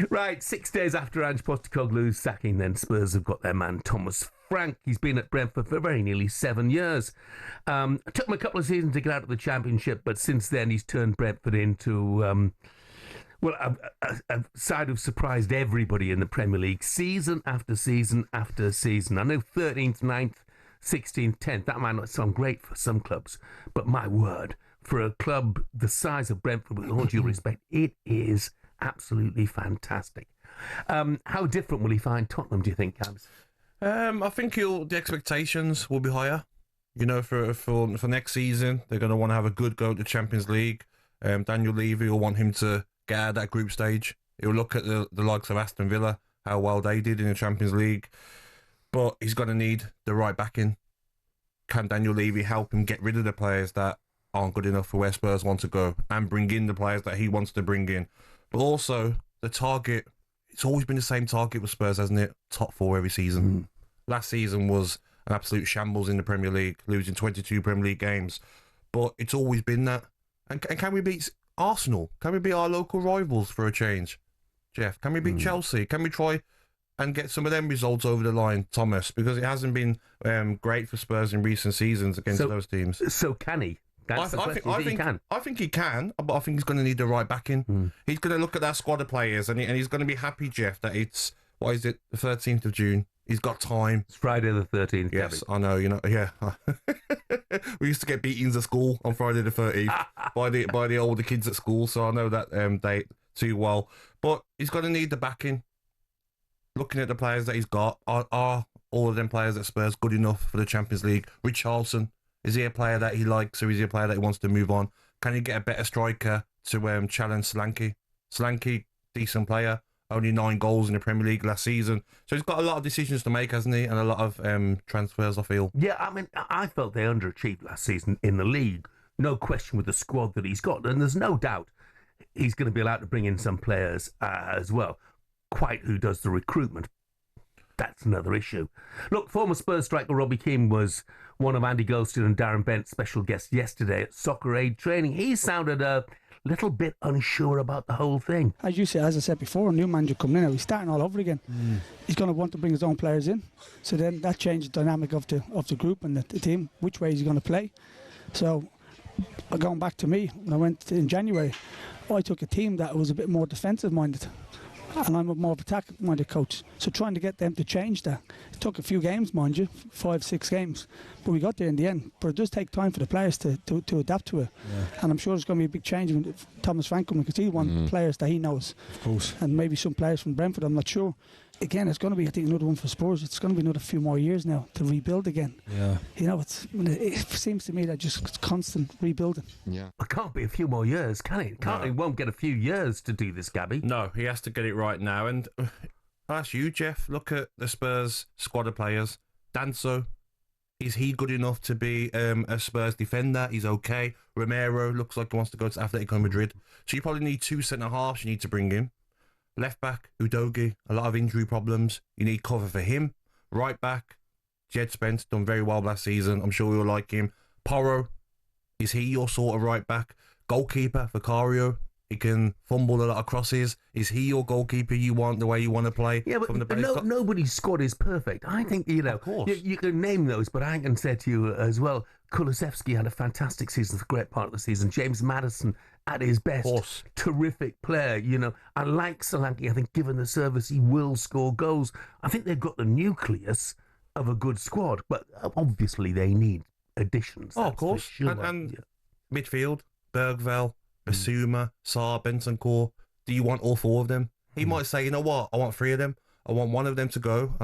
Right, 6 days after Ange Postecoglou's sacking, then Spurs have got their man Thomas Frank. He's been at Brentford for very nearly 7 years. It took him a couple of seasons to get out of the Championship, but since then he's turned Brentford into, a side who've surprised everybody in the Premier League, season after season after season. I know 13th, 9th, 16th, 10th, that might not sound great for some clubs, but my word, for a club the size of Brentford, with all due respect, it is absolutely fantastic. How different will he find Tottenham, do you think, Cabs? I think the expectations will be higher. You know, for next season, they're going to want to have a good go at the Champions League. Daniel Levy will want him to get out of that group stage. He'll look at the likes of Aston Villa, how well they did in the Champions League. But he's going to need the right backing. Can Daniel Levy help him get rid of the players that aren't good enough for where Spurs want to go and bring in the players that he wants to bring in? But also, the target, it's always been the same target with Spurs, hasn't it? Top 4 every season. Last season was an absolute shambles in the Premier League, losing 22 Premier League games. But it's always been that. And can we beat Arsenal? Can we beat our local rivals for a change? Jeff, can we beat Chelsea? Can we try and get some of them results over the line, Thomas? Because it hasn't been great for Spurs in recent seasons against those teams. So can he? I think he can, but I think he's going to need the right backing. He's going to look at that squad of players and he's going to be happy, Jeff, that it's, what is it, the 13th of June. He's got time. It's Friday the 13th. Yes, Gabby. I know, you know, yeah. We used to get beatings at school on Friday the 13th by the older kids at school, so I know that date too well. But he's going to need the backing. Looking at the players that he's got, are all of them players at Spurs good enough for the Champions League? Richarlison, is he a player that he likes, or is he a player that he wants to move on? Can he get a better striker to challenge Solanke? Solanke, decent player, only 9 goals in the Premier League last season. So he's got a lot of decisions to make, hasn't he? And a lot of transfers, I feel. Yeah, I mean, I felt they underachieved last season in the league. No question with the squad that he's got. And there's no doubt he's going to be allowed to bring in some players as well. Quite who does the recruitment. That's another issue. Look, former Spurs striker Robbie Keane was one of Andy Goldstein and Darren Bent's special guests yesterday at Soccer Aid training. He sounded a little bit unsure about the whole thing. As I said before, a new manager coming in, he's starting all over again. He's going to want to bring his own players in. So then that changes the dynamic of the group and the team, which way he's going to play. So going back to me, when I went in January, I took a team that was a bit more defensive minded. And I'm a more of attack-minded coach. So trying to get them to change that. It took a few games, mind you, 5-6 games. But we got there in the end. But it does take time for the players to adapt to it. Yeah. And I'm sure there's going to be a big change when Thomas Frank coming, because he wants players that he knows. Of course. And maybe some players from Brentford, I'm not sure. Again, it's going to be, I think, another one for Spurs. It's going to be another few more years now to rebuild again. Yeah. You know, it seems to me that just constant rebuilding. Yeah. It can't be a few more years, can it? He won't get a few years to do this, Gabby. No, he has to get it right now. And I'll ask you, Jeff, look at the Spurs squad of players. Danso, is he good enough to be a Spurs defender? He's okay. Romero looks like he wants to go to Atletico Madrid. So you probably need 2 centre-halves you need to bring in. Left back, Udogie, a lot of injury problems. You need cover for him. Right back, Jed Spence, done very well last season. I'm sure you'll like him. Porro, is he your sort of right back? Goalkeeper, Vicario, he can fumble a lot of crosses. Is he your goalkeeper you want, the way you want to play? Yeah, but nobody's squad is perfect. I think, of course. You can name those, but I can say to you as well, Kulusevski had a fantastic season for a great part of the season. James Maddison at his best, terrific player, I like Solanke. I think given the service, he will score goals. I think they've got the nucleus of a good squad, but obviously they need additions. Of course. Sure. And midfield, Bergvall, Basuma, Sarr, Bentancur. Do you want all 4 of them? He might say, you know what, I want 3 of them. I want one of them to go.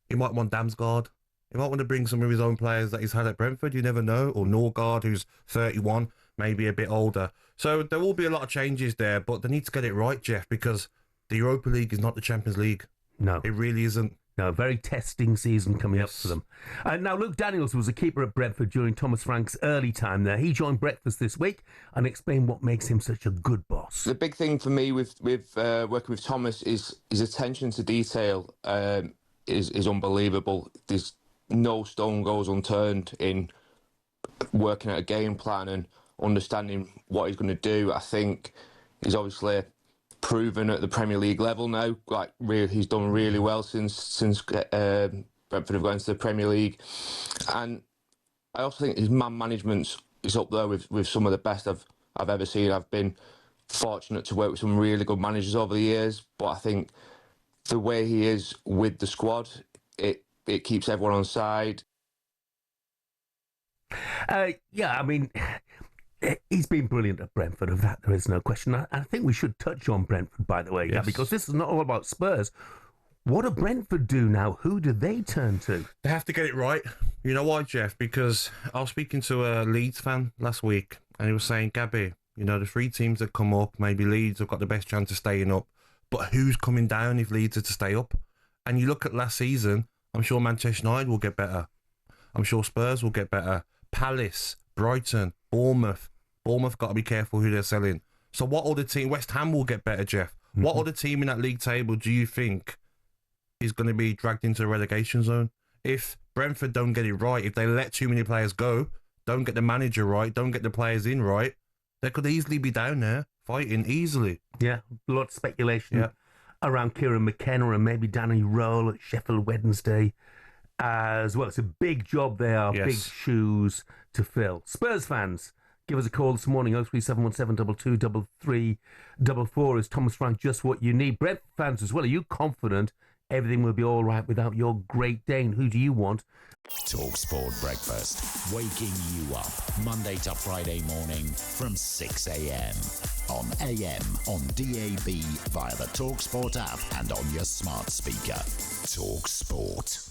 He might want Damsgaard. He might want to bring some of his own players that he's had at Brentford, you never know, or Norgard, who's 31, maybe a bit older. So there will be a lot of changes there, but they need to get it right, Jeff, because the Europa League is not the Champions League. No. It really isn't. No, very testing season coming up for them. Now, Luke Daniels was a keeper at Brentford during Thomas Frank's early time there. He joined Breakfast this week and explained what makes him such a good boss. The big thing for me with working with Thomas is his attention to detail is unbelievable. There's no stone goes unturned in working out a game plan and understanding what he's going to do. I think he's obviously proven at the Premier League level now. Like, he's done really well since Brentford have gone to the Premier League, and I also think his man management is up there with some of the best I've ever seen. I've been fortunate to work with some really good managers over the years, but I think the way he is with the squad, it keeps everyone on side. Yeah, I mean, he's been brilliant at Brentford, of that there is no question. I think we should touch on Brentford, by the way, yeah, because this is not all about Spurs. What do Brentford do now? Who do they turn to? They have to get it right. You know why, Jeff? Because I was speaking to a Leeds fan last week, and he was saying, Gabby, you know, the 3 teams that come up, maybe Leeds have got the best chance of staying up, but who's coming down if Leeds are to stay up? And you look at last season, I'm sure Manchester United will get better. I'm sure Spurs will get better. Palace, Brighton, Bournemouth. Bournemouth got to be careful who they're selling. So what other team? West Ham will get better, Jeff. Mm-hmm. What other team in that league table do you think is going to be dragged into the relegation zone? If Brentford don't get it right, if they let too many players go, don't get the manager right, don't get the players in right, they could easily be down there fighting easily. Yeah, a lot of speculation around Kieran McKenna and maybe Danny Rowe at Sheffield Wednesday as well. It's a big job there, big shoes to fill. Spurs fans, give us a call this morning, 03717 223344. Is Thomas Frank just what you need? Brentford fans as well, are you confident everything will be all right without your Great Dane? Who do you want? talkSPORT Breakfast, waking you up Monday to Friday morning from 6 a.m. on AM, on DAB, via the talkSPORT app and on your smart speaker. talkSPORT.